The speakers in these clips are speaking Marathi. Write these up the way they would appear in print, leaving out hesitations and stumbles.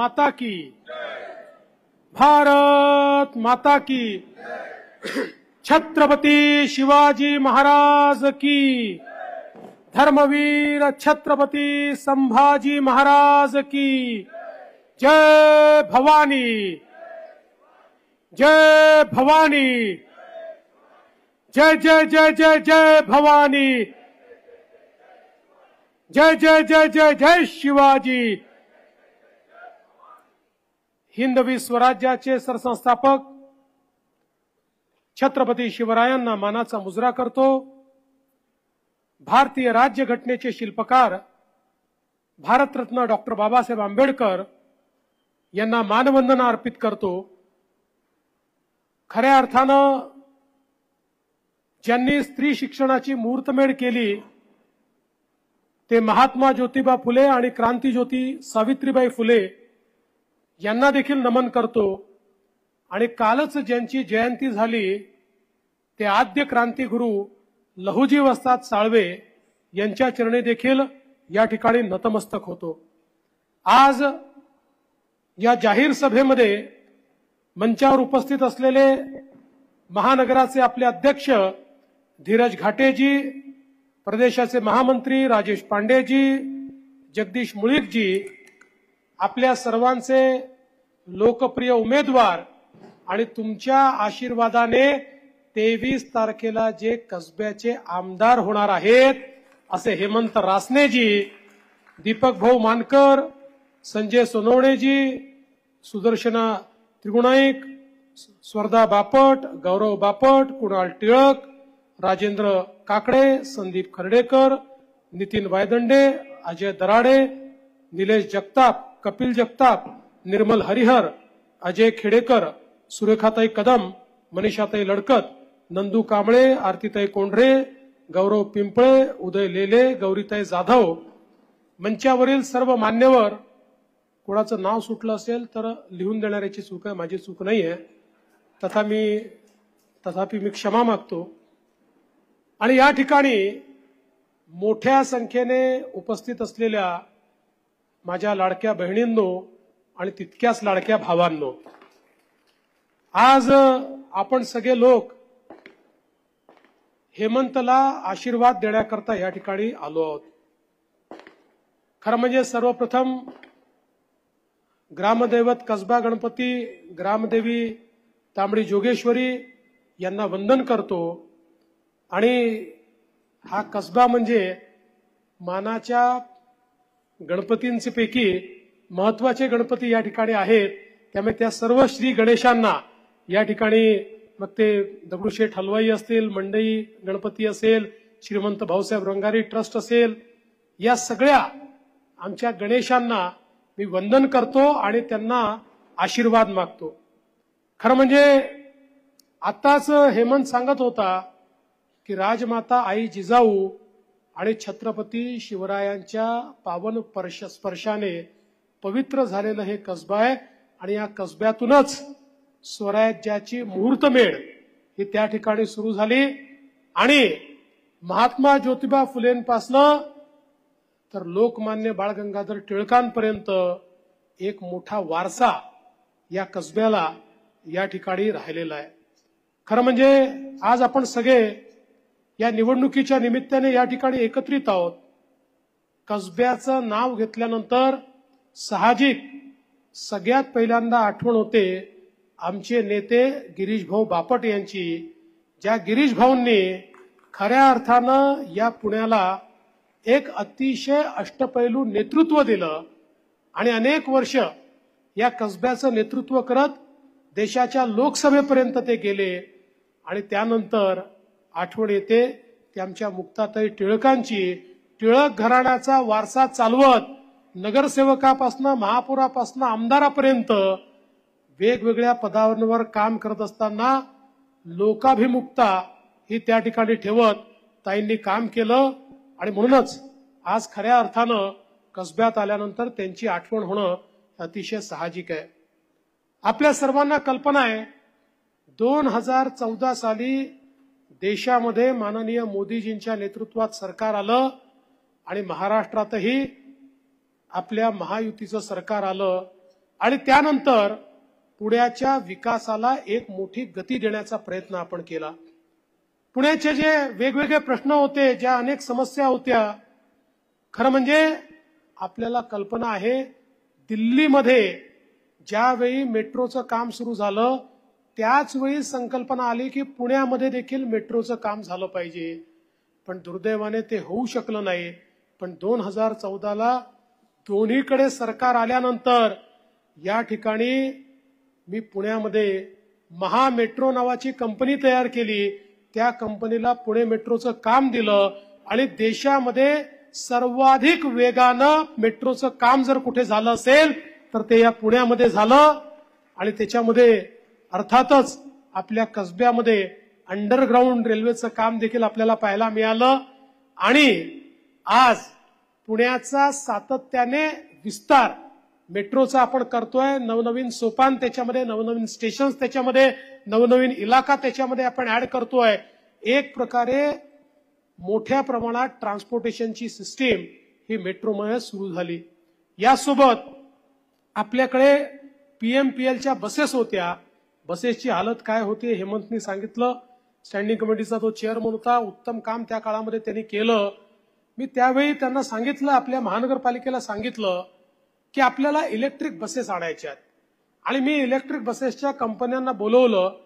माता की, भारत माता की, छत्रपती शिवाजी महाराज की, धर्मवीर छत्रपती संभाजी महाराज की, जय भवानी, जय भवानी, जय जय जय जय जय भवानी, जय जय जय जय जय शिवाजी। हिंदवी स्वराज्याचे सरसंस्थापक छत्रपती शिवरायांना मानाचा मुजरा करतो। भारतीय राज्यघटनेचे शिल्पकार भारतरत्न डॉक्टर बाबासाहेब आंबेडकर यांना मानवंदना अर्पित करतो। खऱ्या अर्थानं ज्यांनी स्त्री शिक्षणाची मुहूर्तमेढ केली ते महात्मा ज्योतिबा फुले आणि क्रांतिज्योती सावित्रीबाई फुले यांना देखील नमन करतो। आणि कालच ज्यांची जयंती झाली ते आद्य क्रांतिगुरु लहुजी वस्ताद साळवे यांच्या चरणी देखील या ठिकाणी नतमस्तक होतो। आज या जाहीर सभेमध्ये मंचावर उपस्थित असलेले महानगराचे आपले अध्यक्ष धीरज घाटेजी, प्रदेशाचे महामंत्री राजेश पांडेजी, जगदीश मुळीकजी, आपल्या सर्वांचे लोकप्रिय उमेदवार आणि तुमच्या आशीर्वादाने 23 तारखेला जे कसब्याचे आमदार होणार आहेत असे हेमंत रासनेजी, दीपक भाऊ मानकर, संजय सोनवणेजी, सुदर्शना त्रिगुणाईक, स्वर्धा बापट, गौरव बापट, कुणाल टिळक, राजेंद्र काकडे, संदीप खर्डेकर, नितीन वायदंडे, अजय दराडे, निलेश जगताप, कपिल जगताप, निर्मल हरिहर, अजय खेडेकर, सुरेखाताई कदम, मनीषाताई लडकत, नंदू कांबळे, आरतीताई कोंढरे, गौरव पिंपळे, उदय लेले, गौरीताई जाधव, मंचावरील सर्व मान्यवर, कोणाचं नाव सुटलं असेल तर लिहून देणाऱ्याची चूक आहे, माझी चूक नाहीये, तथापि मी क्षमा मागतो। आणि या ठिकाणी मोठ्या संख्येने उपस्थित असलेल्या माझ्या लाडक्या बहिणींनो आणि तितक्याच लाडक्या भावांनो, आज आपण सगळे लोक हेमंतला आशीर्वाद देण्याकरता या ठिकाणी आलो आहोत। खरं म्हणजे सर्वप्रथम ग्रामदैवत कसबा गणपती ग्रामदेवी तांबडी जोगेश्वरी यांना वंदन करतो। आणि हा कसबा म्हणजे मानाच्या गणपतींचे पैकी महत्वाचे गणपती या ठिकाणी आहेत। त्यामुळे त्या सर्व श्री गणेशांना या ठिकाणी मग ते दगडूशेठ हलवाई असतील, मंडई गणपती असेल, श्रीमंत भाऊसाहेब रंगारी ट्रस्ट असेल, या सगळ्या आमच्या गणेशांना मी वंदन करतो आणि त्यांना आशीर्वाद मागतो। खरं म्हणजे आताच हेमंत सांगत होता की राजमाता आई जिजाऊ आणि छत्रपती शिवरायांच्या पावन स्पर्शाने पवित्र झालेलं हे कसबा आहे आणि या कसब्यातूनच स्वराज्याची मुहूर्तमेढ ही त्या ठिकाणी सुरू झाली। आणि महात्मा ज्योतिबा फुलेंपासनं तर लोकमान्य बाळ गंगाधर टिळकांपर्यंत एक मोठा वारसा या कसब्याला या ठिकाणी राहिलेला आहे। खरं म्हणजे आज आपण सगळे या निवडणुकीच्या निमित्ताने या ठिकाणी एकत्रित आहोत। कसब्याचं नाव घेतल्यानंतर साहजिक सगळ्यात पहिल्यांदा आठवण होते आमचे नेते गिरीश भाऊ बापट यांची, ज्या गिरीश भाऊंनी खऱ्या अर्थानं या पुण्याला एक अतिशय अष्टपैलू नेतृत्व दिलं आणि अनेक वर्ष या कसब्याचं नेतृत्व करत देशाच्या लोकसभेपर्यंत ते गेले। आणि त्यानंतर आठवण येते ती आमच्या मुक्ताताई टिळकांची, टिळक घराण्याचा वारसा चालवत नगरसेवकापासून महापौरापासून आमदारापर्यंत वेगवेगळ्या पदांवर काम करत असताना लोकाभिमुखता ही त्या ठिकाणी ठेवत ताईंनी काम केलं। आणि म्हणूनच आज खऱ्या अर्थानं कसब्यात आल्यानंतर त्यांची आठवण होणं अतिशय साहजिक आहे। आपल्या सर्वांना कल्पना आहे 2014 साली देशामध्ये माननीय मोदीजींच्या नेतृत्वात सरकार आलं आणि महाराष्ट्रातही आपल्या महायुतीचं सरकार आलं आणि त्यानंतर पुण्याच्या विकासाला एक मोठी गती देण्याचा प्रयत्न आपण केला. पुण्याचे जे वेगवेगळे प्रश्न होते, ज्या अनेक समस्या होत्या, खरं म्हणजे आपल्याला कल्पना आहे दिल्लीमध्ये ज्यावेळी मेट्रोचं काम सुरू झालं त्याच वेळी संकल्पना आली की पुण्यामध्ये देखील मेट्रोचं काम झालं पाहिजे. पण दुर्दैवाने ते होऊ शकलं नाही. पण 2014ला दोन्हीकडे सरकार आल्यानंतर या ठिकाणी मी पुण्यामध्ये महा मेट्रो नावाची कंपनी तयार केली. त्या कंपनीला पुणे मेट्रोचं काम दिलं आणि देशामध्ये सर्वाधिक वेगानं मेट्रोचं काम जर कुठे झालं असेल तर ते या पुण्यामध्ये झालं. आणि त्याच्यामध्ये अर्थातच आपल्या कसब्यामध्ये अंडरग्राऊंड रेल्वेचं काम देखील आपल्याला पाहायला मिळालं. आणि आज पुण्याचा सातत्याने विस्तार मेट्रोचा आपण करतोय. नवनवीन सोपान त्याच्यामध्ये, नवनवीन स्टेशन्स त्याच्यामध्ये, नवनवीन इलाका त्याच्यामध्ये आपण ऍड करतोय. एक प्रकारे मोठ्या प्रमाणात ट्रान्सपोर्टेशनची सिस्टीम ही मेट्रोमुळे सुरू झाली. यासोबत आपल्याकडे पीएमपीएलच्या बसेस होत्या. बसेसची हालत काय होती हेमंतनी सांगितलं. स्टँडिंग कमिटीचा तो चेअरमन होता, उत्तम काम त्या काळामध्ये त्यांनी केलं. मी त्यावेळी त्यांना सांगितलं, आपल्या महानगरपालिकेला सांगितलं की आपल्याला इलेक्ट्रिक बसेस आणायच्या आहेत. आणि मी इलेक्ट्रिक बसेसच्या कंपन्यांना बोलवलं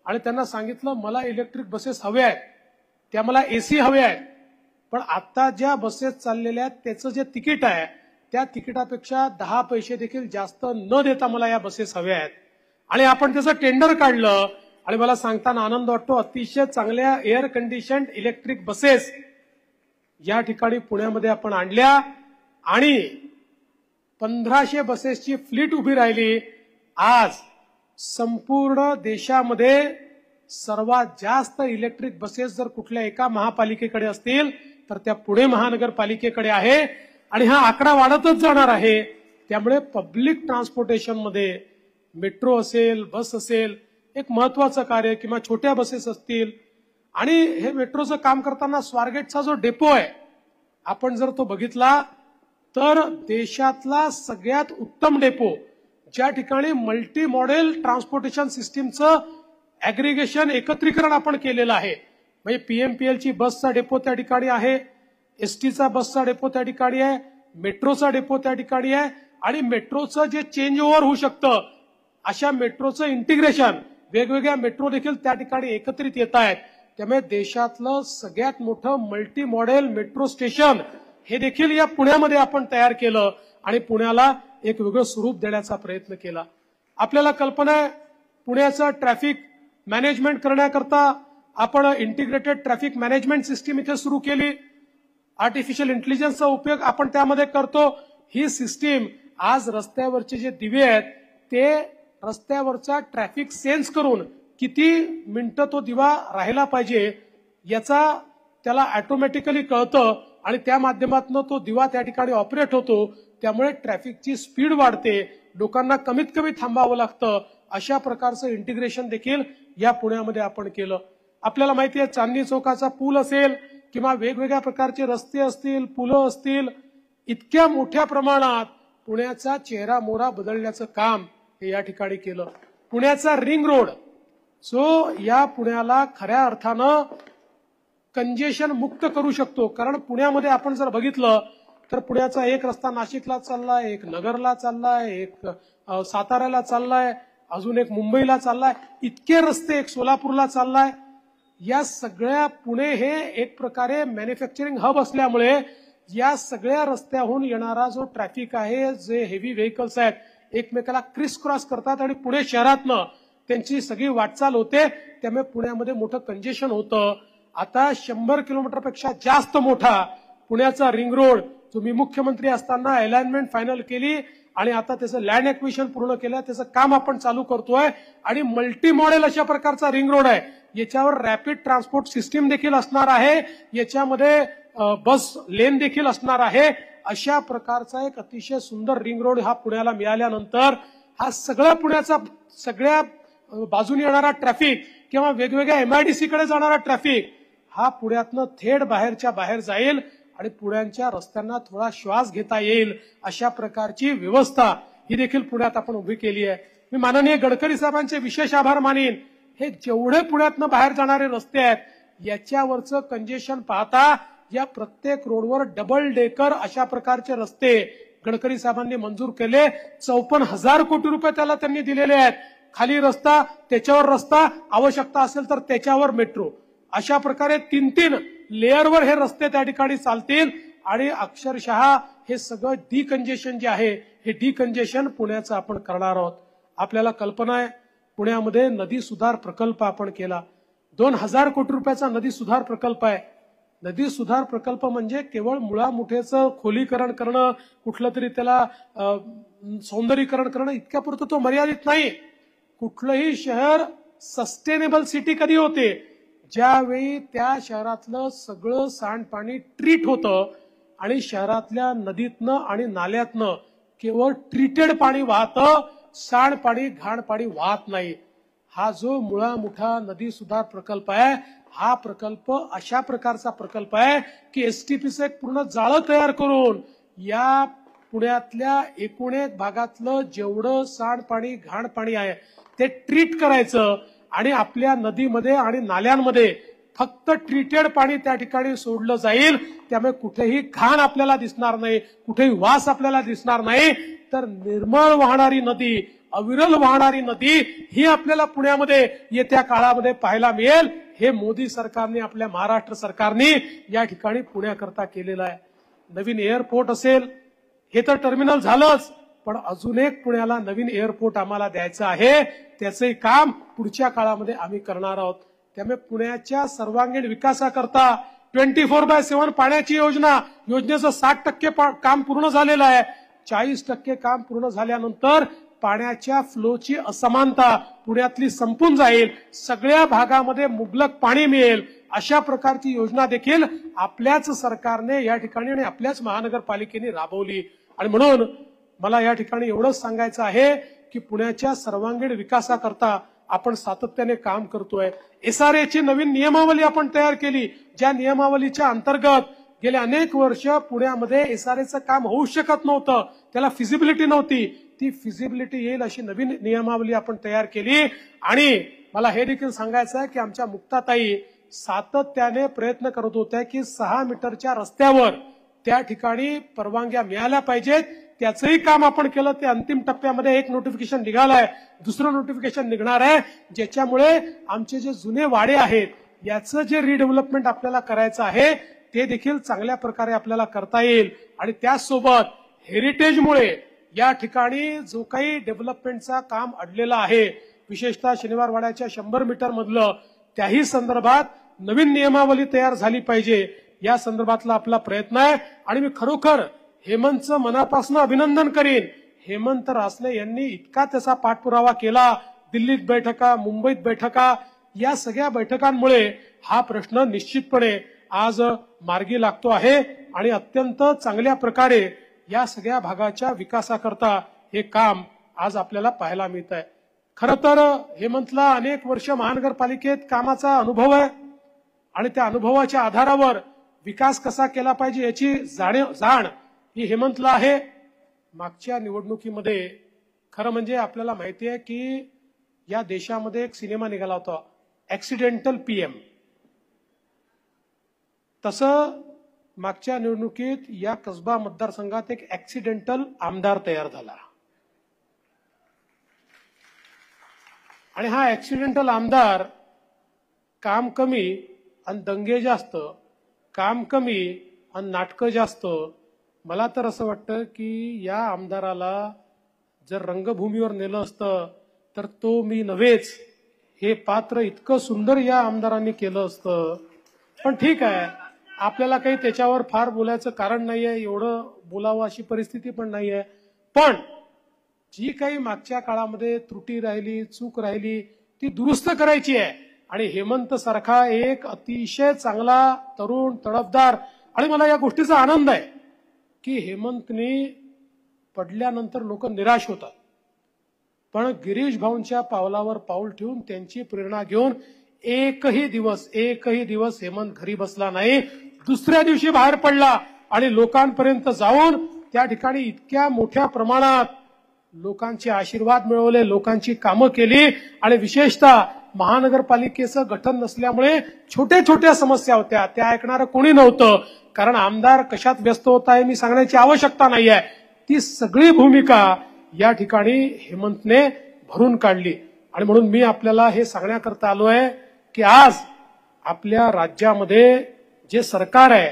आणि त्यांना सांगितलं मला इलेक्ट्रिक बसेस हव्या आहेत, त्या मला एसी हव्या आहेत. पण आता ज्या बसेस चाललेल्या आहेत त्याचं जे तिकीट आहे त्या तिकिटापेक्षा 10 पैसे देखील जास्त न देता मला या बसेस हव्या आहेत. आणि आपण त्याचं टेंडर काढलं आणि मला सांगताना आनंद वाटतो, अतिशय चांगल्या एअर कंडिशन्ड इलेक्ट्रिक बसेस या ठिकाणी पुण्यामध्ये आपण आणल्या आणि 1500 बसेसची फ्लीट उभी राहिली. आज संपूर्ण देशामध्ये सर्वात जास्त इलेक्ट्रिक बसेस जर कुठल्या एका महापालिकेकडे असतील तर त्या पुणे महानगरपालिकेकडे आहे. आणि हा आकडा वाढतच जाणार आहे. त्यामुळे पब्लिक ट्रान्सपोर्टेशनमध्ये मेट्रो असेल, बस असेल, एक महत्वाचं कार्य, किंवा छोट्या बसेस असतील. आणि हे मेट्रोचं काम करताना स्वारगेटचा जो डेपो आहे आपण जर तो बघितला तर देशातला सगळ्यात उत्तम डेपो, ज्या ठिकाणी मल्टी मॉडेल ट्रान्सपोर्टेशन सिस्टीमचं ऍग्रिगेशन, एकत्रीकरण आपण केलेलं आहे. म्हणजे पीएमपीएलची बसचा डेपो त्या ठिकाणी आहे, एसटीचा बसचा डेपो त्या ठिकाणी आहे, मेट्रोचा डेपो त्या ठिकाणी आहे. आणि मेट्रोचं जे चेंज ओव्हर होऊ शकतं अशा मेट्रोचं इंटिग्रेशन, वेगवेगळ्या मेट्रो देखील त्या ठिकाणी एकत्रित येत आहेत. त्यामुळे देशातलं सगळ्यात मोठं मल्टी मॉडेल मेट्रो स्टेशन हे देखील या पुण्यामध्ये आपण तयार केलं आणि पुण्याला एक वेगळं स्वरूप देण्याचा प्रयत्न केला. आपल्याला कल्पना आहे पुण्याचं ट्रॅफिक मॅनेजमेंट करण्याकरता आपण इंटिग्रेटेड ट्रॅफिक मॅनेजमेंट सिस्टीम इथे सुरू केली. आर्टिफिशियल इंटेलिजन्सचा उपयोग आपण त्यामध्ये करतो. ही सिस्टीम आज रस्त्यावरचे जे दिवे आहेत ते रस्त्यावरचा ट्रॅफिक सेन्स करून किती मिनिटं तो दिवा राहिला पाहिजे याचा त्याला ऑटोमॅटिकली कळतं आणि त्या माध्यमातून तो दिवा त्या ठिकाणी ऑपरेट होतो. त्यामुळे ट्रॅफिकची स्पीड वाढते, लोकांना कमीत कमी थांबावं लागतं. अशा प्रकारचं इंटिग्रेशन देखील या पुण्यामध्ये आपण केलं. आपल्याला माहिती आहे चांदणी चौकाचा पूल असेल किंवा वेगवेगळ्या प्रकारचे रस्ते असतील, पुलं असतील, इतक्या मोठ्या प्रमाणात पुण्याचा चेहरा मोहरा बदलण्याचं काम हे या ठिकाणी केलं. पुण्याचा रिंग रोड जो या पुण्याला खऱ्या अर्थानं कंजेशन मुक्त करू शकतो. कारण पुण्यामध्ये आपण जर बघितलं तर पुण्याचा एक रस्ता नाशिकला चाललाय, एक नगरला चाललाय, एक साताऱ्याला चाललाय, अजून एक मुंबईला चाललाय, इतके रस्ते, एक सोलापूरला चाललाय. या सगळ्या पुणे हे एक प्रकारे मॅन्युफॅक्चरिंग हब असल्यामुळे या सगळ्या रस्त्याहून येणारा जो ट्रॅफिक आहे, जे हेवी व्हेकल्स आहेत, एकमेकाला क्रिस क्रॉस करतात आणि पुणे शहरातनं त्यांची सगळी वाटचाल होते. त्यामुळे पुण्यामध्ये मोठं कंजेशन होतं. आता 100 किलोमीटरपेक्षा जास्त मोठा पुण्याचा रिंग रोड जो मी मुख्यमंत्री असताना अलाइनमेंट फायनल केली आणि आता त्याचं लँड एक्विजिशन पूर्ण केलं, त्याचं काम आपण चालू करतोय. आणि मल्टी मॉडेल अशा प्रकारचा रिंग रोड आहे. याच्यावर रॅपिड ट्रान्सपोर्ट सिस्टीम देखील असणार आहे, याच्यामध्ये बस लेन देखील असणार आहे. अशा प्रकारचा एक अतिशय सुंदर रिंग रोड हा पुण्याला मिळाल्यानंतर हा सगळा पुण्याचा सगळ्या बाजूने येणारा ट्रॅफिक किंवा वेगवेगळ्या एमआयडीसी कडे जाणारा ट्रॅफिक हा पुण्यातनं थेट बाहेरच्या बाहेर जाईल आणि पुण्याच्या रस्त्यांना थोडा श्वास घेता येईल अशा प्रकारची व्यवस्था ही देखील पुण्यात आपण उभी केली आहे. मी माननीय गडकरी साहेबांचे विशेष आभार मानेन. हे जेवढे पुण्यातनं बाहेर जाणारे रस्ते आहेत याच्यावरचं कंजेशन पाहता या प्रत्येक रोडवर डबल डेकर अशा प्रकारचे रस्ते गडकरी साहेबांनी मंजूर केले. 54,000 कोटी रुपये त्याला त्यांनी दिलेले आहेत. खाली रस्ता, त्याच्यावर रस्ता, आवश्यकता असेल तर त्याच्यावर मेट्रो, अशा प्रकारे 3-3 लेअरवर हे रस्ते त्या ठिकाणी चालतील. आणि अक्षरशः हे सगळं डिकंजेशन जे आहे हे डिकंजेशन पुण्याचं आपण करणार आहोत. आपल्याला कल्पना आहे पुण्यामध्ये नदी सुधार प्रकल्प आपण केला. 2,000 कोटी रुपयाचा नदी सुधार प्रकल्प आहे. नदी सुधार प्रकल्प म्हणजे केवळ मुळामुठेचं खोलीकरण करणं, कुठलं तरी त्याला सौंदर्यीकरण करणं इतक्यापुरतं तो मर्यादित नाही. कुठलंही शहर सस्टेनेबल सिटी कधी होते, ज्यावेळी त्या शहरातलं सगळं सांडपाणी ट्रीट होतं आणि शहरातल्या नदीतनं आणि नाल्यातनं केवळ ट्रीटेड पाणी वाहतं, सांडपाणी घाणपाणी वाहत नाही. हा जो मुळामुठा नदी सुधार प्रकल्प आहे हा प्रकल्प अशा प्रकारचा प्रकल्प आहे की एसटीपीचं एक पूर्ण जाळं तयार करून या पुण्यातल्या एकूण एक भागातलं जेवढं सांडपाणी घाणपाणी आहे ते ट्रीट करायचं आणि आपल्या नदीमध्ये आणि नाल्यांमध्ये फक्त ट्रीटेड पाणी त्या ठिकाणी सोडलं जाईल. त्यामुळे कुठेही घाण आपल्याला दिसणार नाही, कुठेही वास आपल्याला दिसणार नाही. तर निर्मळ वाहणारी नदी, अविरल वाहणारी नदी ही आपल्याला पुण्यामध्ये येत्या काळामध्ये पाहायला मिळेल. हे मोदी सरकारने, आपल्या महाराष्ट्र सरकारने या ठिकाणी पुण्याकरता केलेलं आहे. नवीन एअरपोर्ट असेल, हे तर टर्मिनल झालंच, पण अजून एक पुण्याला नवीन एअरपोर्ट आम्हाला द्यायचं आहे. त्याचंही काम पुढच्या काळामध्ये आम्ही करणार आहोत. त्यामुळे पुण्याच्या सर्वांगीण विकासाकरता 24/7 पाण्याची योजनेचं 60% काम पूर्ण झालेलं आहे. 40% काम पूर्ण झाल्यानंतर पाण्याच्या फ्लोची असमानता पुण्यातली संपून जाईल. सगळ्या भागामध्ये मुबलक पाणी मिळेल अशा प्रकारची योजना देखील आपल्याच सरकारने या ठिकाणी आणि आपल्याच महानगरपालिकेने राबवली. आणि म्हणून मला या ठिकाणी एवढंच सांगायचं आहे की पुण्याच्या सर्वांगीण विकासाकरता आपण सातत्याने काम करतोय. एसआरएची नवीन नियमावली आपण तयार केली, ज्या नियमावलीच्या अंतर्गत गेले अनेक वर्ष पुण्यामध्ये एसआरएचं काम होऊ शकत नव्हतं, त्याला फिजिबिलिटी नव्हती. ती फिजिबिलिटी येईल अशी नवीन नियमावली आपण तयार केली. आणि मला हे देखील सांगायचं आहे की आमच्या मुक्ताताई सातत्याने प्रयत्न करत होत्या की 6 मीटरच्या रस्त्यावर त्या ठिकाणी परवानग्या मिळाल्या पाहिजेत. त्याचंही काम आपण केलं. ते अंतिम टप्प्यामध्ये एक नोटिफिकेशन निघालंय, दुसरं नोटिफिकेशन निघणार आहे, ज्याच्यामुळे आमचे जे जुने वाडे आहेत याचं जे रिडेव्हलपमेंट आपल्याला करायचं आहे ते देखील चांगल्या प्रकारे आपल्याला करता येईल. आणि त्याचसोबत हेरिटेजमुळे या ठिकाणी जो काही डेव्हलपमेंटचा काम अडलेला आहे, विशेषतः शनिवार वाड्याच्या 100 मीटर मधलं, त्याही संदर्भात नवीन नियमावली तयार झाली पाहिजे, या संदर्भातला आपला प्रयत्न आहे. आणि मी खरोखर हेमंतचं मनापासून अभिनंदन करीन. हेमंत रासने यांनी इतका त्याचा पाठपुरावा केला. दिल्लीत बैठका, मुंबईत बैठका, या सगळ्या बैठकांमुळे हा प्रश्न निश्चितपणे आज मार्गी लागतो आहे आणि अत्यंत चांगल्या प्रकारे या सगळ्या भागाच्या विकासाकरता हे काम आज आपल्याला पाहायला मिळत आहे. खरं तर हेमंतला अनेक वर्ष महानगरपालिकेत कामाचा अनुभव आहे आणि त्या अनुभवाच्या आधारावर विकास कसा केला पाहिजे याची जाण ही हेमंतला आहे. मागच्या निवडणुकीमध्ये खरं म्हणजे आपल्याला माहिती आहे की या देशामध्ये एक सिनेमा निघाला होता, ऍक्सिडेंटल पीएम. तसं मागच्या निवडणुकीत या कसबा मतदारसंघात एक ऍक्सिडेंटल आमदार तयार झाला. आणि हा ऍक्सिडेंटल आमदार काम कमी आणि दंगे जास्त, काम कमी आणि नाटकं जास्त. मला तर असं वाटतं की या आमदाराला जर रंगभूमीवर नेलं असतं तर तो मी नव्हेच, हे पात्र इतकं सुंदर या आमदारांनी केलं असतं. पण ठीक आहे, आपल्याला काही त्याच्यावर फार बोलायचं कारण नाहीये, एवढं बोलावं अशी परिस्थिती पण नाहीये. पण जी काही मागच्या काळामध्ये त्रुटी राहिली, चूक राहिली, ती दुरुस्त करायची आहे. आणि हेमंत सारखा एक अतिशय चांगला तरुण तडफदार, आणि मला या गोष्टीचा आनंद आहे की हेमंतने पडल्यानंतर लोक निराश होतात, पण गिरीश भाऊंच्या पावलावर पाऊल ठेवून त्यांची प्रेरणा घेऊन एकही दिवस हेमंत घरी बसला नाही. दुसऱ्या दिवशी बाहेर पडला आणि लोकांपर्यंत जाऊन त्या ठिकाणी इतक्या मोठ्या प्रमाणात लोकांचे आशीर्वाद मिळवले, लोकांची कामं केली आणि विशेषतः महानगरपालिकेचं गठन नसल्यामुळे छोट्या छोट्या समस्या होत्या, त्या ऐकणारं कोणी नव्हतं. कारण आमदार कशात व्यस्त होत आहे मी सांगण्याची आवश्यकता नाहीये. ती सगळी भूमिका या ठिकाणी हेमंतने भरून काढली. आणि म्हणून मी आपल्याला हे सांगण्याकरता आलोय की आज आपल्या राज्यामध्ये जे सरकार आहे,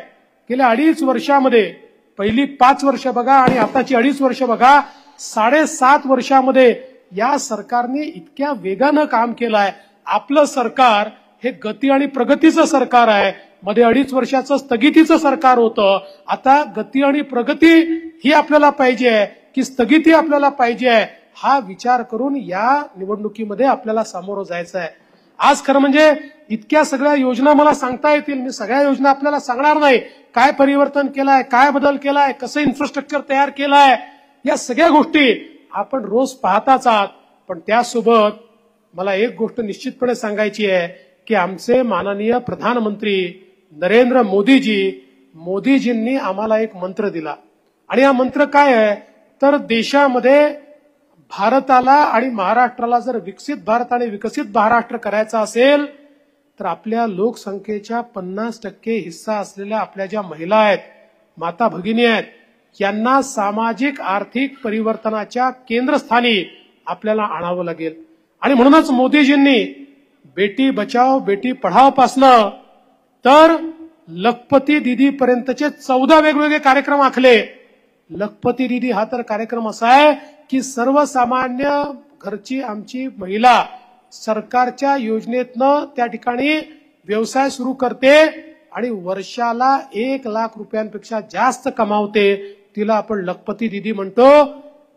गेल्या 2.5 वर्षामध्ये, पहिली 5 वर्ष बघा आणि आताची 2.5 वर्ष बघा, 7.5 वर्षामध्ये या सरकारने इतक्या वेगानं काम केलं आहे. आपलं सरकार हे गती आणि प्रगतीचं सरकार आहे. मध्ये 2.5 वर्षाचं स्थगितीचं सरकार होतं. आता गती आणि प्रगती ही आपल्याला पाहिजे आहे की स्थगिती आपल्याला पाहिजे आहे, हा विचार करून या निवडणुकीमध्ये आपल्याला सामोरं जायचं आहे. आज खरं म्हणजे इतक्या सगळ्या योजना मला सांगता येतील, मी सगळ्या योजना आपल्याला सांगणार नाही. काय परिवर्तन केलंय, काय बदल केलाय, कसं इन्फ्रास्ट्रक्चर तयार केलंय, या सगळ्या गोष्टी आपण रोज पाहताच आहात. पण त्यासोबत मला एक गोष्ट निश्चितपणे सांगायची आहे की आमचे माननीय प्रधानमंत्री नरेंद्र मोदीजींनी आम्हाला एक मंत्र दिला. आणि हा मंत्र काय आहे तर देशामध्ये भारताला आणि महाराष्ट्राला जर विकसित भारत आणि विकसित महाराष्ट्र करायचा असेल तर आपल्या लोकसंख्येच्या 50% हिस्सा असलेल्या आपल्या ज्या महिला आहेत, माता भगिनी आहेत, यांना सामाजिक आर्थिक परिवर्तनाच्या केंद्रस्थानी आपल्याला आणावं लागेल. आणि म्हणूनच मोदीजींनी बेटी बचाओ बेटी पढाओ पासनं तर लखपती दीदी पर्यंतचे 14 वेगवेगळे कार्यक्रम आखले. लखपती दीदी हा तर कार्यक्रम असा आहे की सर्वसामान्य घरची आमची महिला सरकारच्या योजनेतनं त्या ठिकाणी व्यवसाय सुरू करते आणि वर्षाला 1 लाख रुपयांपेक्षा जास्त कमावते, तिला आपण लखपती दीदी म्हणतो.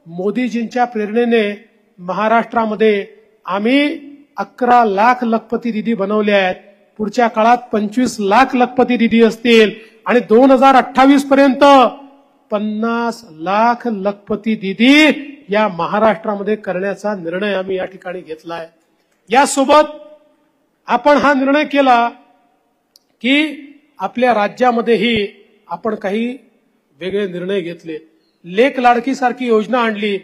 मोदीजींच्या प्रेरणेने महाराष्ट्रामध्ये आम्ही 11 लाख लखपती दीदी बनवले आहेत. पुढच्या काळात 25 लाख लखपती दीदी असतील आणि 2028 पर्यंत 50 लाख लखपती दीदी या महाराष्ट्रामध्ये करण्याचा निर्णय आम्ही या ठिकाणी घेतलाय. यासोबत आपण हा निर्णय केला की आपल्या राज्यामध्येही आपण काही वेगळे निर्णय घेतले. लेक लाडकी सारखी योजना आणली,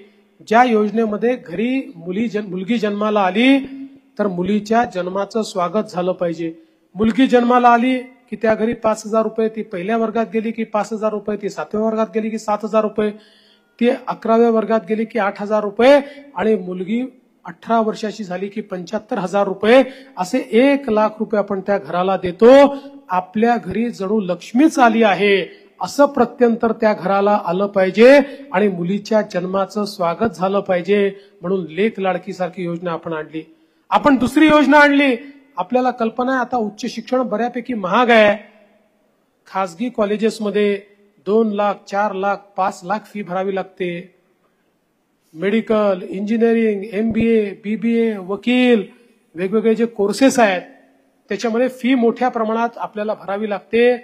ज्या योजनेमध्ये घरी मुलगी जन्माला आली तर मुलीच्या जन्माचं स्वागत झालं पाहिजे. मुलगी जन्माला आली की त्या घरी 5,000 रुपये, ती पहिल्या वर्गात गेली की 5,000 रुपये, ती 7व्या वर्गात गेली की 7,000 रुपये, ती 11व्या वर्गात गेली की 8,000 रुपये आणि मुलगी 18 वर्षाची झाली की 75,000 रुपये, असे 1 लाख रुपये आपण त्या घराला देतो. आपल्या घरी जणू लक्ष्मीच आली आहे असं प्रत्यंतर त्या घराला आलं पाहिजे आणि मुलीच्या जन्माचं स्वागत झालं पाहिजे. म्हणून लेक लाडकी सारखी योजना आपण आणली. आपण दुसरी योजना आणली. आपल्याला कल्पना आहे आता उच्च शिक्षण बऱ्यापैकी महाग आहे. खासगी कॉलेजेसमध्ये 2 लाख, 4 लाख, 5 लाख फी भरावी लागते. मेडिकल, इंजिनिअरिंग, MBA, BBA, वकील, वेगवेगळे जे कोर्सेस आहेत त्याच्यामध्ये फी मोठ्या प्रमाणात आपल्याला भरावी लागते.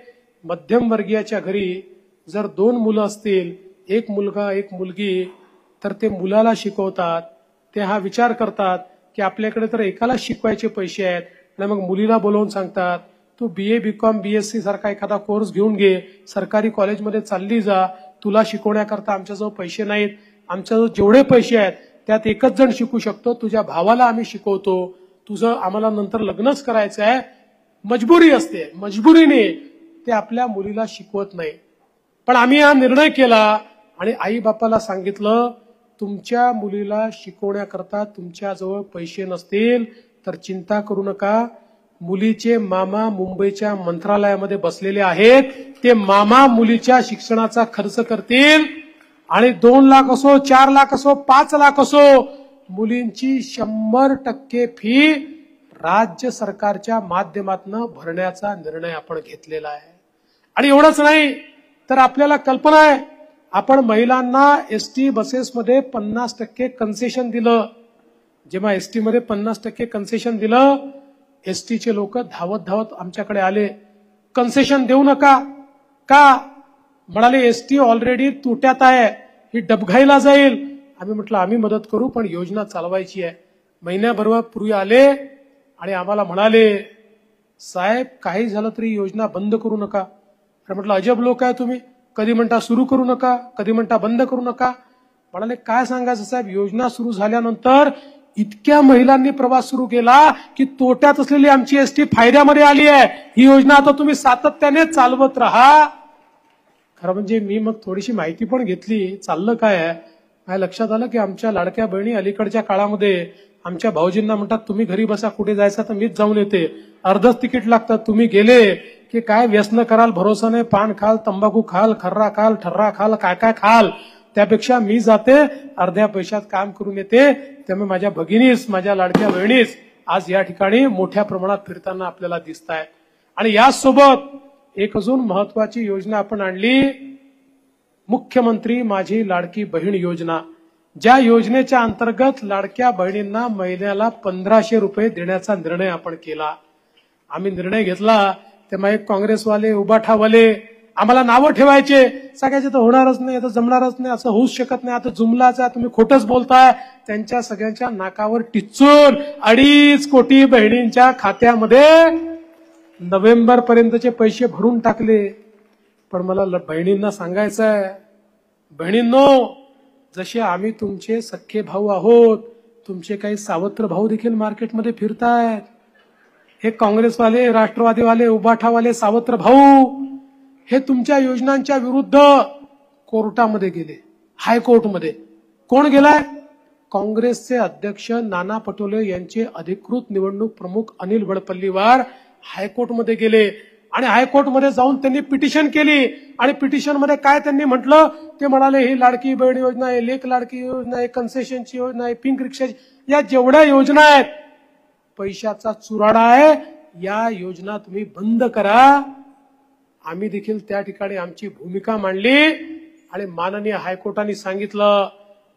मध्यमवर्गीयाच्या घरी जर 2 मुलं असतील, 1 मुलगा 1 मुलगी, तर ते मुलाला शिकवतात. ते हा विचार करतात की आपल्याकडे तर एकाला शिकवायचे पैसे आहेत आणि मग मुलीला बोलवून सांगतात तू BA, BCom, BSc सारखा एखादा कोर्स घेऊन घे, सरकारी कॉलेजमध्ये चालली जा, तुला शिकवण्याकरता आमच्याजवळ पैसे नाहीत, आमच्याजवळ जेवढे पैसे आहेत त्यात एकच जण शिकू शकतो, तुझ्या भावाला आम्ही शिकवतो, तुझं आम्हाला नंतर लग्नच करायचं आहे. मजबुरी असते, मजबुरीने ते आपल्या मुलीला शिकवत नाही. पण आम्ही हा निर्णय केला आणि आई बापाला सांगितलं तुमच्या मुलीला शिकवण्याकरता तुमच्याजवळ पैसे नसतील तर चिंता करू नका. मुलीचे मामा मुंबईच्या मंत्रालयामध्ये बसलेले आहेत, ते मामा मुलीच्या शिक्षणाचा खर्च करतील आणि 2 लाख असो, 4 लाख असो, 5 लाख असो, मुलींची 100% फी राज्य सरकारच्या माध्यमातून भरण्याचा निर्णय आपण घेतलेला आहे. आणि एवढंच नाही तर आपल्याला कल्पना आहे आपण महिलांना ST बसेसमध्ये 50% कन्सेशन दिलं. जेव्हा ST मध्ये 50% कन्सेशन दिलं, STचे लोक धावत धावत आमच्याकडे आले, कन्सेशन देऊ नका. का? म्हणाले ST ऑलरेडी तोट्यात आहे, ही डबघाईला जाईल. आम्ही म्हटलं आम्ही मदत करू पण योजना चालवायची आहे. महिन्याभरापूर्वी आले आणि आम्हाला म्हणाले साहेब काही झालं तरी योजना बंद करू नका. म्हटलं अजब लोक आहे तुम्ही, कधी म्हणता सुरू करू नका, कधी म्हणता बंद करू नका. म्हणाले काय सांगायचं साहेब, योजना सुरू झाल्यानंतर इतक्या महिलांनी प्रवास सुरू केला की तोट्यात असलेली आमची एसटी फायद्यामध्ये आली आहे. ही योजना आता तुम्ही सातत्याने चालवत राहा. खरं म्हणजे मी मग थोडीशी माहिती पण घेतली, चाललं काय आहे. माझ्या लक्षात आलं की आमच्या लाडक्या बहिणी अलीकडच्या काळामध्ये आमच्या भाऊजींना म्हणतात तुम्ही घरी बसा, कुठे जायचं तर मीच जाऊन येते, अर्धच तिकीट लागतं, तुम्ही गेले की काय व्यसन कराल, भरोसा नाही, पान खाल, तंबाखू खाल, खर्रा खाल, ठर्रा खाल, काय काय खाल, त्यापेक्षा मी जाते, अर्ध्या पैशात काम करून येते. त्यामुळे माझ्या भगिनीस, माझ्या लाडक्या बहिणीस आज या ठिकाणी मोठ्या प्रमाणात फिरताना आपल्याला दिसत आहेत. आणि यासोबत एक अजून महत्वाची योजना आपण आणली, मुख्यमंत्री माझी लाडकी बहीण योजना. ज्या योजनेच्या अंतर्गत लाडक्या बहिणींना महिन्याला 1500 रुपये देण्याचा निर्णय आपण केला. आम्ही निर्णय घेतला तेव्हा एक काँग्रेसवाले, उबाठावाले आम्हाला नावं ठेवायचे, सांगायचे तर होणारच नाही, आता जमणारच नाही, असं होऊच शकत नाही, आता जुमलाचा तुम्ही खोटच बोलताय. त्यांच्या सगळ्यांच्या नाकावर टिच्चून 2.5 कोटी बहिणींच्या खात्यामध्ये नोव्हेंबर पर्यंतचे पैसे भरून टाकले. पण मला बहिणींना सांगायचंय, बहिणींनो, जसे आम्ही तुमचे सख्खे भाऊ आहोत, तुमचे काही सावत्र भाऊ देखील मार्केटमध्ये फिरतायत. हे काँग्रेसवाले, राष्ट्रवादीवाले, उबाठावाले सावत्र भाऊ हे तुमच्या योजनांच्या विरुद्ध कोर्टामध्ये गेले, हायकोर्टमध्ये. कोण गेलाय? काँग्रेसचे अध्यक्ष नाना पटोले यांचे अधिकृत निवडणूक प्रमुख अनिल वडपल्लीवार हायकोर्टमध्ये गेले आणि हायकोर्टमध्ये जाऊन त्यांनी पिटिशन केली. आणि पिटिशन मध्ये काय त्यांनी म्हटलं, ते म्हणाले ही लाडकी बहीण योजना आहे, लेक लाडकी योजना आहे, कन्सेशनची योजना आहे, पिंक रिक्षाची, या जेवढ्या योजना आहेत पैशाचा चुराडा आहे, या योजना तुम्ही बंद करा. आम्ही देखील त्या ठिकाणी आमची भूमिका मांडली आणि माननीय हायकोर्टाने सांगितलं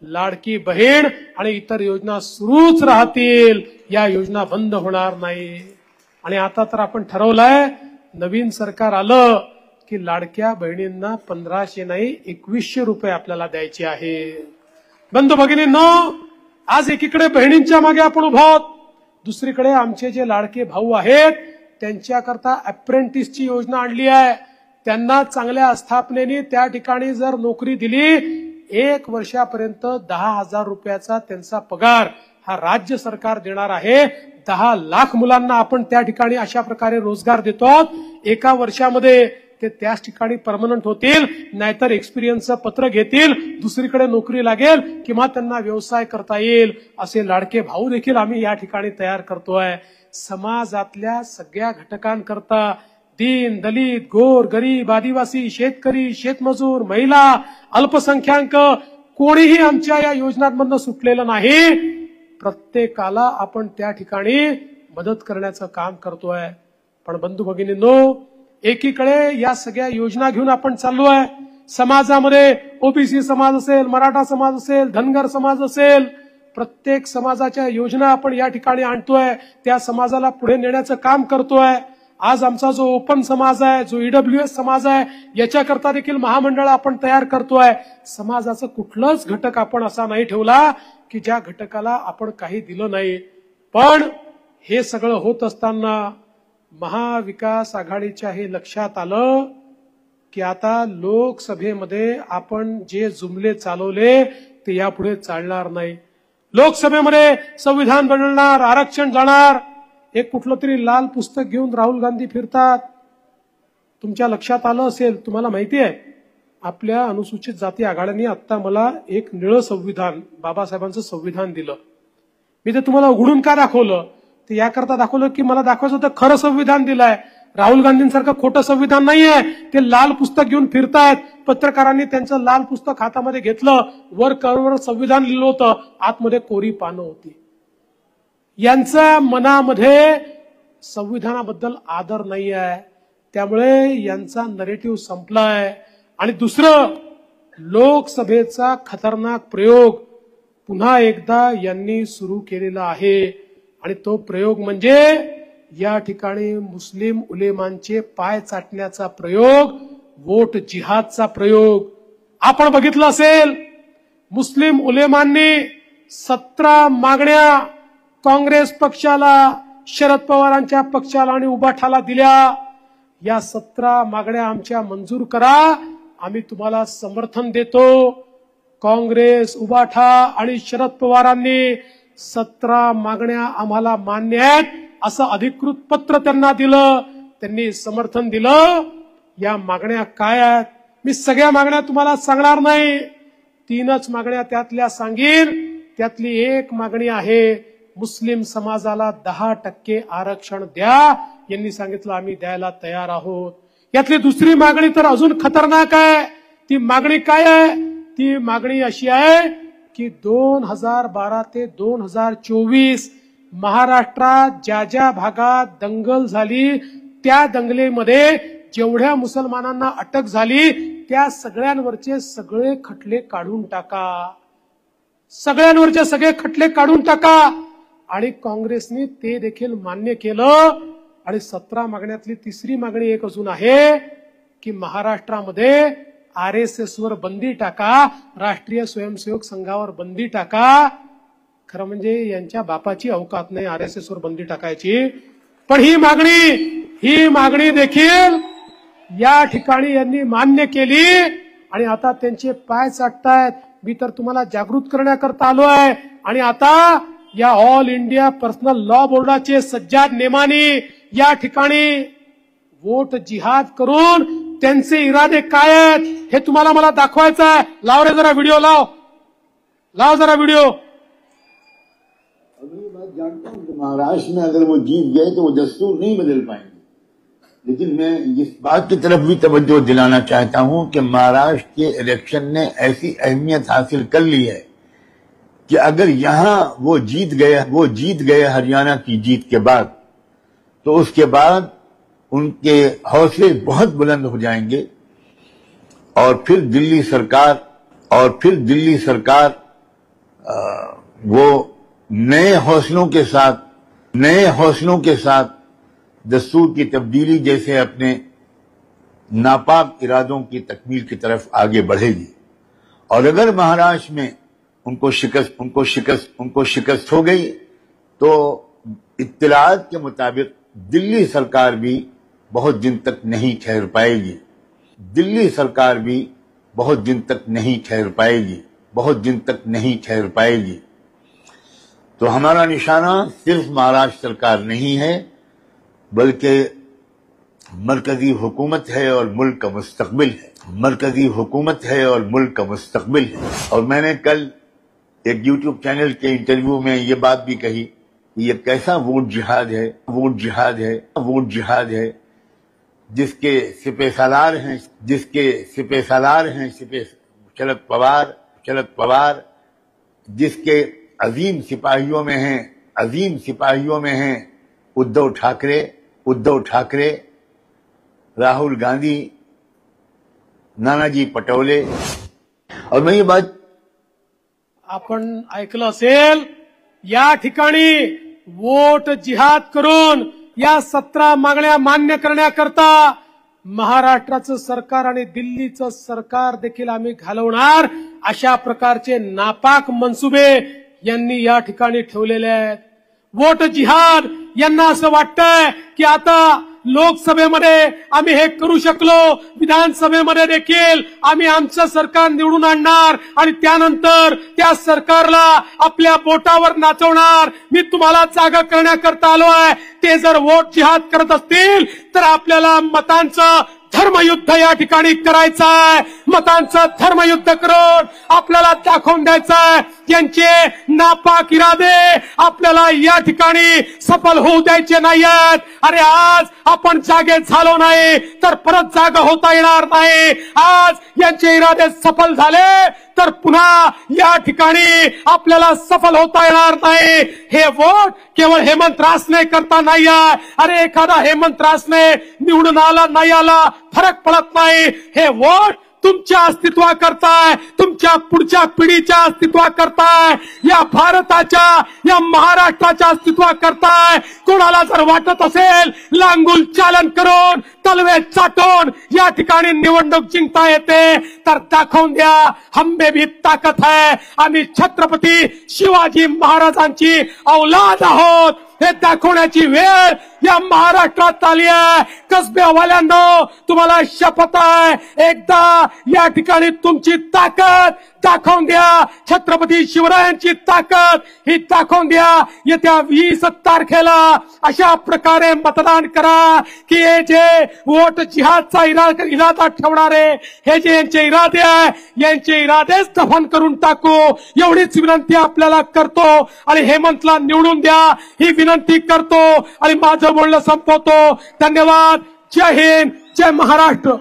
लाडकी बहीण आणि इतर योजना सुरूच राहतील, या योजना बंद होणार नाही. आणि आता तर आपण ठरवलंय, नवीन सरकार आलं की लाडक्या बहिणींना 1500 नाही 2100 रुपये आपल्याला द्यायचे आहे. बंधू भगिनींनो, आज एकीकडे बहिणींच्या मागे आपण उभा आहोत, दुसरीकडे आमचे जे लाडके भाऊ आहेत त्यांच्याकरता अप्रेंटिसची योजना आणली आहे. त्यांना चांगल्या आस्थापनेने त्या ठिकाणी जर नोकरी दिली, 1 वर्षापर्यंत 10,000 रुपयाचा त्यांचा पगार हा राज्य सरकार देणार आहे. 10 लाख मुलांना आपण त्या ठिकाणी अशा प्रकारे रोजगार देतो. 1 वर्षामध्ये ते त्याच ठिकाणी परमनंट होतील, नाहीतर एक्सपिरियन्सचं पत्र घेतील, दुसरीकडे नोकरी लागेल किंवा त्यांना व्यवसाय करता येईल. असे लाडके भाऊ देखील आम्ही या ठिकाणी तयार करतोय. समाजातल्या सगळ्या घटकांकरता, दीन, दलित, गोर, गरीब, आदिवासी, शेतकरी, शेतमजूर, महिला, अल्पसंख्याक, कोणीही आमच्या या योजनांमधून सुटलेलं नाही. प्रत्येकाला आपण त्या ठिकाणी मदत करण्याचं काम करतोय. पण बंधू भगिनींनो, एकीकडे या सगळ्या योजना घेऊन आपण चाललोय. समाजामध्ये ओबीसी समाज असेल, मराठा समाज असेल, धनगर समाज असेल, प्रत्येक समाजाच्या योजना आपण या ठिकाणी आणतोय, त्या समाजाला पुढे नेण्याचं काम करतोय. आज आमचा जो ओपन समाज आहे, जो ईडब्ल्यूएस समाज आहे, याच्याकरता देखील महामंडळ आपण तयार करतोय. समाजाचं कुठलंच घटक आपण असा नाही ठेवला की ज्या घटकाला आपण काही दिलं नाही. पण हे सगळं होत असताना महाविकास आघाडीच्या हे लक्षात आलं की आता लोकसभेमध्ये आपण जे जुमले चालवले ते यापुढे चालणार नाही. लोकसभेमध्ये संविधान बदलणार, आरक्षण जाणार, एक कुठलं तरी लाल पुस्तक घेऊन राहुल गांधी फिरतात. तुमच्या लक्षात आलं असेल, तुम्हाला माहिती आहे, आपल्या अनुसूचित जाती आघाड्यांनी आता मला एक निळं संविधान, बाबासाहेबांचं संविधान दिलं. मी ते तुम्हाला उघडून का दाखवलं, ते याकरता दाखवलं की मला दाखवायचं होतं खरं संविधान दिलंय. राहुल गांधींसारखं खोटं संविधान नाहीये. ते लाल पुस्तक घेऊन फिरतायत. पत्रकारांनी त्यांचं लाल पुस्तक हातामध्ये घेतलं, वर कव्हरवर संविधान लिहिलं होतं, आतमध्ये कोरी पानं होती. यांच्या मनामध्ये संविधानाबद्दल आदर नाही आहे. त्यामुळे यांचा नरेटिव्ह संपलाय. आणि दुसरं, लोकसभेचा खतरनाक प्रयोग पुन्हा एकदा यांनी सुरू केलेला आहे. आणि तो प्रयोग म्हणजे या ठिकाणी मुस्लिम उलेमांचे पाय चाटण्याचा प्रयोग, वोट जिहादचा प्रयोग. आपण बघितलं असेल, मुस्लिम उलेमांनी 17 मागण्या काँग्रेस पक्षाला, शरद पवारांच्या पक्षाला आणि उबाठाला दिल्या. या 17 मागण्या आमच्या मंजूर करा, आम्ही तुम्हाला समर्थन देतो. काँग्रेस, उबाठा आणि शरद पवारांनी 17 मागण्या आम्हाला मान्य आहेत असं अधिकृत पत्र त्यांना दिलं, त्यांनी समर्थन दिलं. या मागण्या काय आहेत? मी सगळ्या मागण्या तुम्हाला सांगणार नाही, 3च मागण्या त्यातल्या सांगेन. त्यातली एक मागणी आहे, मुस्लिम समाजाला 10% आरक्षण द्या. यांनी सांगितलं आम्ही द्यायला तयार आहोत. यातली दुसरी मागणी तर अजून खतरनाक आहे. ती मागणी काय आहे? ती मागणी अशी आहे की 2012 ते 2024 महाराष्ट्रात ज्या ज्या भागात दंगल झाली त्या दंगलीमध्ये जेवढ्या मुसलमानांना अटक झाली त्या सगळ्यांवरचे सगळे खटले काढून टाका. सगळ्यांवरचे सगळे खटले काढून टाका. आणि काँग्रेसने ते देखील मान्य केलं. आणि 17 मागण्यातली तिसरी मागणी एक अजून आहे की महाराष्ट्रामध्ये RSS वर बंदी टाका, राष्ट्रीय स्वयंसेवक संघावर बंदी टाका. खरं म्हणजे यांच्या बापाची अवकात नाही RSS वर बंदी टाकायची. पण ही मागणी देखील या ठिकाणी यांनी मान्य केली. आणि आता त्यांचे पाय चाटतायत. मी तर तुम्हाला जागृत करण्याकरता आलो आहे. आणि आता या ऑल इंडिया पर्सनल लॉ बोर्डाचे सज्जाद नेमानी या ठिकाणी वोट जिहाद करून त्यांचे इरादे काय आहेत हे तुम्हाला मला दाखवायचं आहे. लाव रे जरा व्हिडिओ, लाव जरा व्हिडिओ. अभी मैं जानता हूं कि महाराष्ट्र में अगर वो जीत गए तो वो दस्तूर नहीं बदल पाएंगे, लेकिन मैं इस बात की तरफ भी तवज्जो दिलाना चाहता हूं कि महाराष्ट्र के इलेक्शन ने ऐसी अहमियत हासिल कर ली है कि अगर यहां वो जीत गए हरियाणा की जीत के बाद, तो उसके बाद उनके हौसले बहुत बुलंद हो जाएंगे. और फिर दिल्ली सरकार वो नए हौसलों के साथ दस्तूर की तब्दीली जैसे अपने नापाक इरादों की तकमील की तरफ आगे बढ़ेगी. और अगर महाराष्ट्र में उनको शिकस्त हो गई तो इत्तलात के मुताबिक दिल्ली सरकार भी बहुत दिन तक नहीं ठहर पाएगी. तो हमारा निशाना सिर्फ महाराष्ट्र सरकार नहीं है, बल्कि मरकजी हुकूमत है और मुल्क का मुस्तकबिल है. और मैंने कल एक YouTube चैनल के इंटरव्यू में ये बात भी कही कि ये कैसा वोट जिहाद है जिसके सिपहसालार हैं शरद पवार, जिसके अजीम सिपाहियों में हैं उद्धव ठाकरे, राहुल गांधी, नानाजी पटोले. और मैं ये बात आपण ऐकलं असेल, या ठिकाणी वोट जिहाद करून या 17 मागण्या मान्य करण्याकरता महाराष्ट्राचं सरकार आणि दिल्लीचं सरकार देखील आम्ही घालवणार अशा प्रकारचे नापाक मनसुबे यांनी या ठिकाणी ठेवलेले आहेत. वोट जिहाद यांना असं वाटतंय की आता लोकसभेमध्ये आम्ही हे करू शकलो, विधानसभेमध्ये देखील आम्ही आमचं सरकार निवडून आणणार आणि त्यानंतर त्या सरकारला आपल्या बोटावर नाचवणार. मी तुम्हाला जागा करण्याकरता आलो आहे. ते जर वोट जिहाद करत असतील तर आपल्याला मतांचं धर्मयुद्ध या ठिकाणी करायचं आहे. मतांचं धर्मयुद्ध करून आपल्याला दाखवून द्यायचं आहे यांचे नापाक इरादे आपल्याला या ठिकाणी सफल होऊ द्यायचे नाहीयेत. अरे आज आपण जागे झालो नाही तर परत जागा होता येणार नाही. आज यांचे इरादे सफल झाले तर पुन्हा या ठिकाणी आपल्याला सफल होता येणार नाही. हे वोट केवळ हेमंत रासने करता नाही आहे. अरे एखादा हेमंत रासने निवडून आला नाही आला फरक पडत नाही. हे वोट तुमच्या अस्तित्वाकरताय, तुमच्या पुढच्या पिढीच्या अस्तित्वाकरताय, या भारताच्या, या महाराष्ट्राच्या अस्तित्वाकरताय. कोणाला जर वाटत असेल लांगुल चालन करून तलवे चाटून या ठिकाणी निवडणूक जिंकता येते तर दाखवून द्या, हम में भी ताकद है, आम्ही छत्रपती शिवाजी महाराजांची औलाद आहोत हे दाखवण्याची वेळ या महाराष्ट्रात आली आहे। कसब्यावाल्यांनो, तुम्हाला शपथ आहे, एकदा या ठिकाणी तुमची ताकद दाखवून द्या, छत्रपती शिवरायांची ताकद ही दाखवून द्या। येत्या 20 तारखेला अशा प्रकारे मतदान करा की हे जे वोट जिहादचा इरादा ठेवणारे हे जे यांचे इरादे आहे यांचे इरादेच दफन करून टाकू, एवढीच विनंती आपल्याला करतो आणि हेमंतला निवडून द्या ही विनंती करतो आणि माझं बोलणं संपवतो। धन्यवाद। जय हिंद, जय महाराष्ट्र।